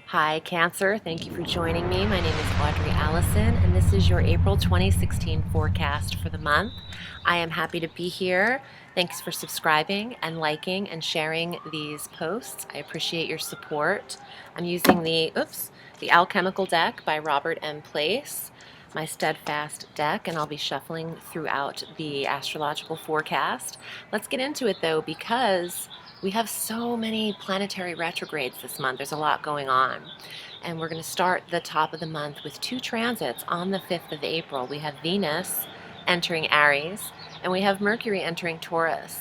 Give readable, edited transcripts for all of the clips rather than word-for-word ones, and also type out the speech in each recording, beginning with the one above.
Hi, Cancer. Thank you for joining me. My name is Audrey Allison, and this is your April 2016 forecast for the month. I am happy to be here. Thanks for subscribing and liking and sharing these posts. I appreciate your support. I'm using the Alchemical deck by Robert M. Place, my steadfast deck, and I'll be shuffling throughout the astrological forecast. Let's get into it though, because we have so many planetary retrogrades this month. There's a lot going on. And we're going to start the top of the month with two transits on the 5th of April. We have Venus entering Aries, and we have Mercury entering Taurus.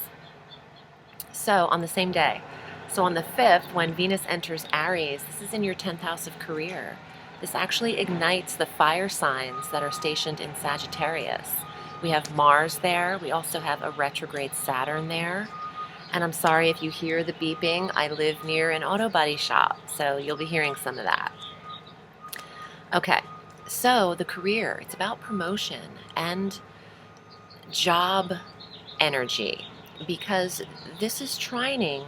So on the same day. So on the 5th, when Venus enters Aries, this is in your 10th house of career. This actually ignites the fire signs that are stationed in Sagittarius. We have Mars there. We also have a retrograde Saturn there. And I'm sorry if you hear the beeping. I live near an auto body shop, so you'll be hearing some of that. Okay, so the career, it's about promotion and job energy, because this is trining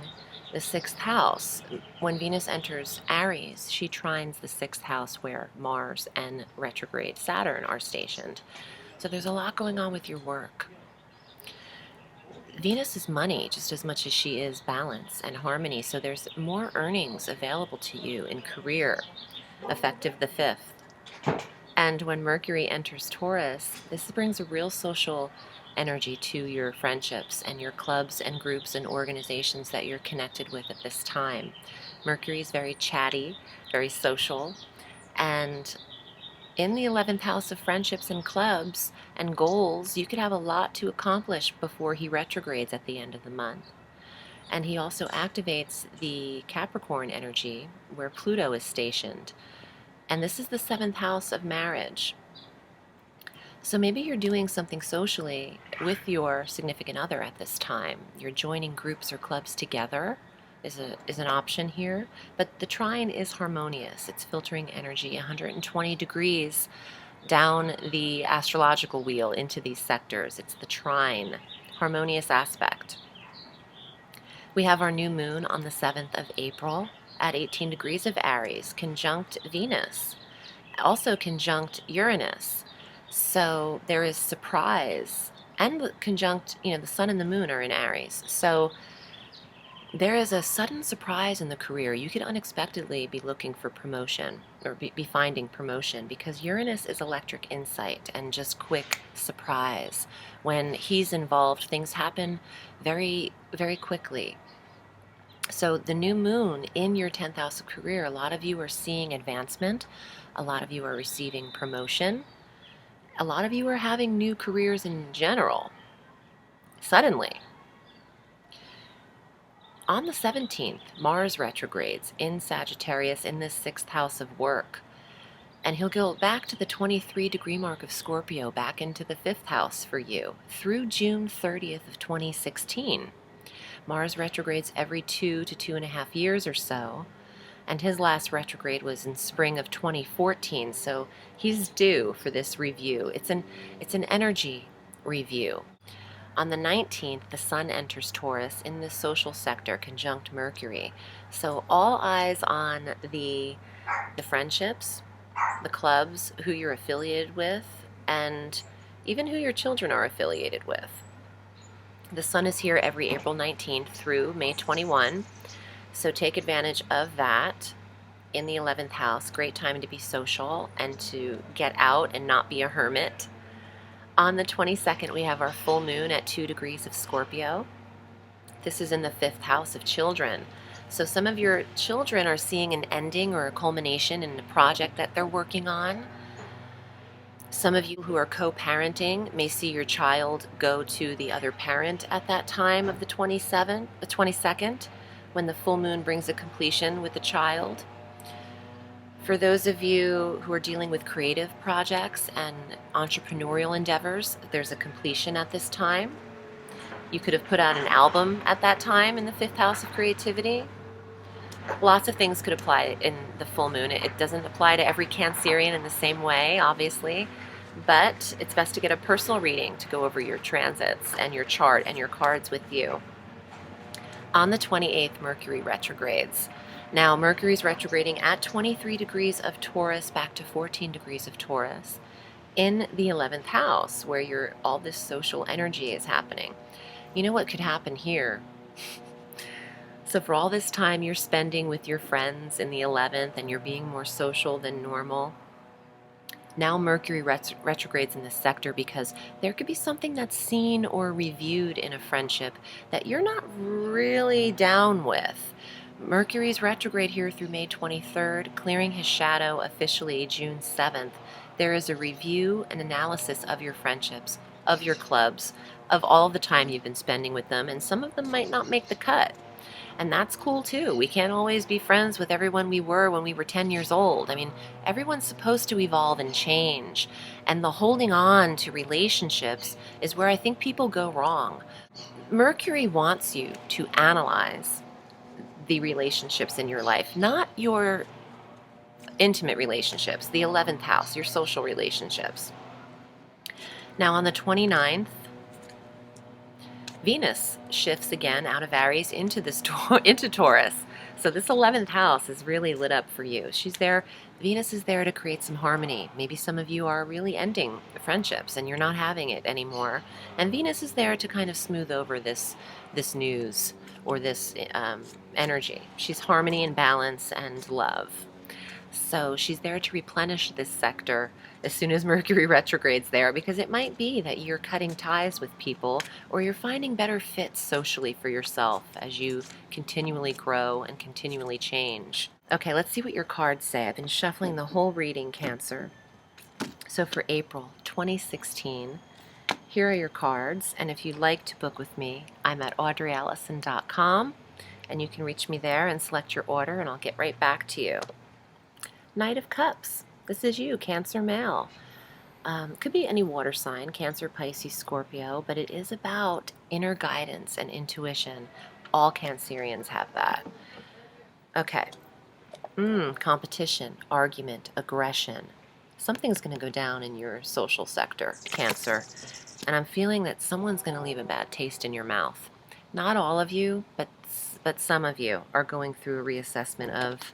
the 6th house. When Venus enters Aries, she trines the 6th house where Mars and retrograde Saturn are stationed. So there's a lot going on with your work. Venus is money just as much as she is balance and harmony, so there's more earnings available to you in career, effective the 5th. And when Mercury enters Taurus, this brings a real social energy to your friendships and your clubs and groups and organizations that you're connected with at this time. Mercury is very chatty, very social, and in the 11th house of friendships and clubs and goals, you could have a lot to accomplish before he retrogrades at the end of the month. And he also activates the Capricorn energy where Pluto is stationed. And this is the 7th house of marriage. So maybe you're doing something socially with your significant other at this time. You're joining groups or clubs together is an option here, but the trine is harmonious. It's filtering energy 120 degrees down the astrological wheel into these sectors. It's the trine, harmonious aspect. We have our new moon on the 7th of April at 18 degrees of Aries, conjunct Venus, also conjunct Uranus. So there is surprise, and conjunct, the sun and the moon are in Aries. So there is a sudden surprise in the career. You could unexpectedly be looking for promotion or be finding promotion, because Uranus is electric insight and just quick surprise. When he's involved, things happen very, very quickly. So the new moon in your 10th house of career, a lot of you are seeing advancement. A lot of you are receiving promotion. A lot of you are having new careers in general, suddenly. On the 17th, Mars retrogrades in Sagittarius in this 6th house of work. And he'll go back to the 23-degree mark of Scorpio, back into the 5th house for you, through June 30th of 2016. Mars retrogrades every 2 to 2.5 years or so. And his last retrograde was in spring of 2014, so he's due for this review. It's an energy review. On the 19th, the sun enters Taurus in the social sector, conjunct Mercury. So all eyes on the friendships, the clubs, who you're affiliated with, and even who your children are affiliated with. The sun is here every April 19th through May 21, so take advantage of that in the 11th house. Great time to be social and to get out and not be a hermit. On the 22nd, we have our full moon at 2 degrees of Scorpio. This is in the 5th house of children. So some of your children are seeing an ending or a culmination in a project that they're working on. Some of you who are co-parenting may see your child go to the other parent at that time of the 22nd, when the full moon brings a completion with the child. For those of you who are dealing with creative projects and entrepreneurial endeavors, there's a completion at this time. You could have put out an album at that time in the 5th house of creativity. Lots of things could apply in the full moon. It doesn't apply to every Cancerian in the same way, obviously, but it's best to get a personal reading to go over your transits and your chart and your cards with you. On the 28th, Mercury retrogrades. Now, Mercury's retrograding at 23 degrees of Taurus back to 14 degrees of Taurus in the 11th house, where all this social energy is happening. You know what could happen here? So for all this time you're spending with your friends in the 11th and you're being more social than normal, now Mercury retrogrades in this sector because there could be something that's seen or reviewed in a friendship that you're not really down with. Mercury's retrograde here through May 23rd, clearing his shadow officially June 7th. There is a review and analysis of your friendships, of your clubs, of all the time you've been spending with them, and some of them might not make the cut. And that's cool too. We can't always be friends with everyone we were when we were 10 years old. I mean, everyone's supposed to evolve and change. And the holding on to relationships is where I think people go wrong. Mercury wants you to analyze the relationships in your life, not your intimate relationships, the 11th house, your social relationships. Now on the 29th, Venus shifts again out of Aries into Taurus. So this 11th house is really lit up for you. She's there. Venus is there to create some harmony. Maybe some of you are really ending friendships and you're not having it anymore. And Venus is there to kind of smooth over this news or this energy. She's harmony and balance and love. So she's there to replenish this sector as soon as Mercury retrogrades there, because it might be that you're cutting ties with people or you're finding better fits socially for yourself as you continually grow and continually change. Okay, let's see what your cards say. I've been shuffling the whole reading, Cancer. So for April 2016, here are your cards, and if you'd like to book with me, I'm at audreyallison.com, and you can reach me there and select your order, and I'll get right back to you. Knight of Cups. This is you, Cancer male. Could be any water sign, Cancer, Pisces, Scorpio, but it is about inner guidance and intuition. All Cancerians have that. Okay. Competition, argument, aggression. Something's going to go down in your social sector, Cancer. And I'm feeling that someone's going to leave a bad taste in your mouth. Not all of you, but some of you are going through a reassessment of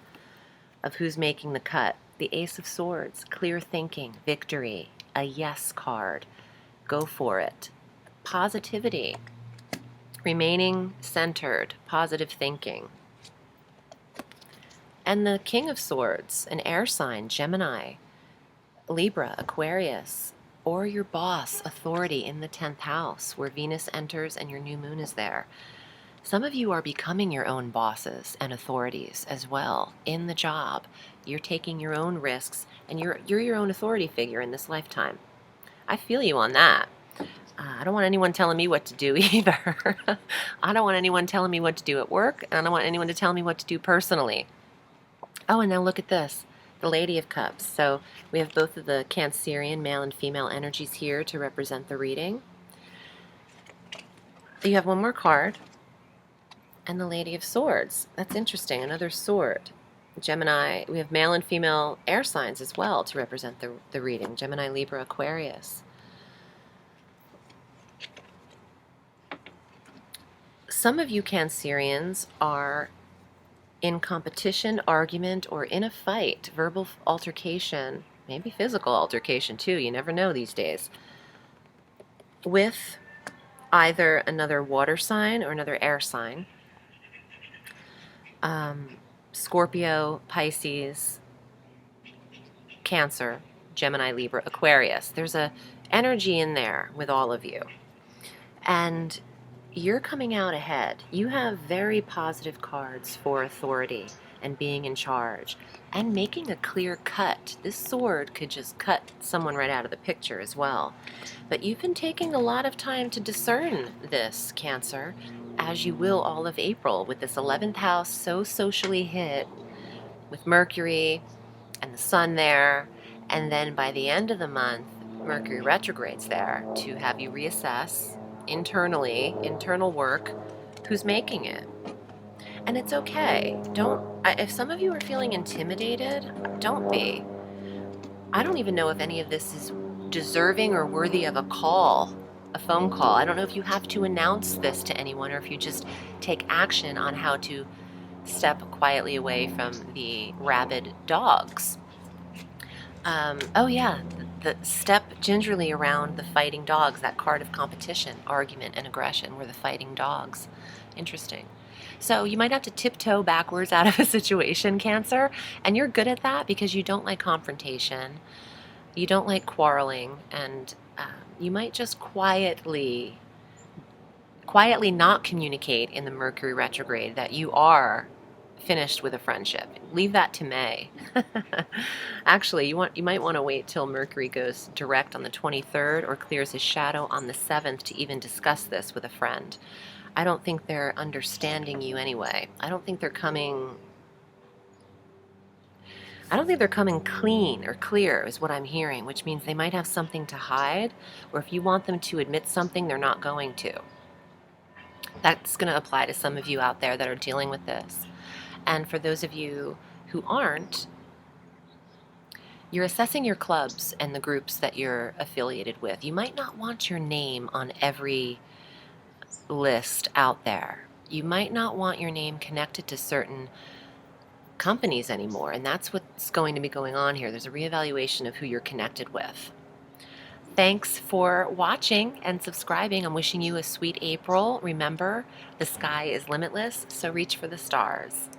who's making the cut. The Ace of Swords, clear thinking, victory, a yes card. Go for it. Positivity, remaining centered, positive thinking. And the King of Swords, an air sign, Gemini, Libra, Aquarius, or your boss, authority in the 10th house, where Venus enters and your new moon is there. Some of you are becoming your own bosses and authorities as well in the job. You're taking your own risks, and you're your own authority figure in this lifetime. I feel you on that. I don't want anyone telling me what to do either. I don't want anyone telling me what to do at work, and I don't want anyone to tell me what to do personally. Oh, and now look at this, the Lady of Cups. So we have both of the Cancerian male and female energies here to represent the reading. You have one more card. And the Lady of Swords. That's interesting. Another sword. Gemini. We have male and female air signs as well to represent the reading. Gemini, Libra, Aquarius. Some of you Cancerians are in competition, argument, or in a fight, verbal altercation, maybe physical altercation too. You never know these days. With either another water sign or another air sign. Scorpio, Pisces, Cancer, Gemini, Libra, Aquarius. There's a energy in there with all of you. And you're coming out ahead. You have very positive cards for authority and being in charge and making a clear cut. This sword could just cut someone right out of the picture as well. But you've been taking a lot of time to discern this, Cancer, as you will all of April, with this 11th house so socially hit with Mercury and the Sun there. And then by the end of the month, Mercury retrogrades there to have you reassess internally, internal work, who's making it. And it's okay. If some of you are feeling intimidated, don't be. I don't even know if any of this is deserving or worthy of a phone call. I don't know if you have to announce this to anyone or if you just take action on how to step quietly away from the rabid dogs. Oh yeah, the step gingerly around the fighting dogs, that card of competition, argument, and aggression were the fighting dogs. Interesting. So you might have to tiptoe backwards out of a situation, Cancer, and you're good at that because you don't like confrontation, you don't like quarreling, and you might just quietly not communicate in the Mercury retrograde that you are finished with a friendship. Leave that to May. Actually, you might want to wait till Mercury goes direct on the 23rd or clears his shadow on the 7th to even discuss this with a friend. I don't think they're understanding you anyway. I don't think they're coming clean or clear is what I'm hearing, which means they might have something to hide, or if you want them to admit something, they're not going to. That's going to apply to some of you out there that are dealing with this. And for those of you who aren't, you're assessing your clubs and the groups that you're affiliated with. You might not want your name on every list out there. You might not want your name connected to certain companies anymore, and that's what's going to be going on here. There's a reevaluation of who you're connected with. Thanks for watching and subscribing. I'm wishing you a sweet April. Remember, the sky is limitless, so reach for the stars.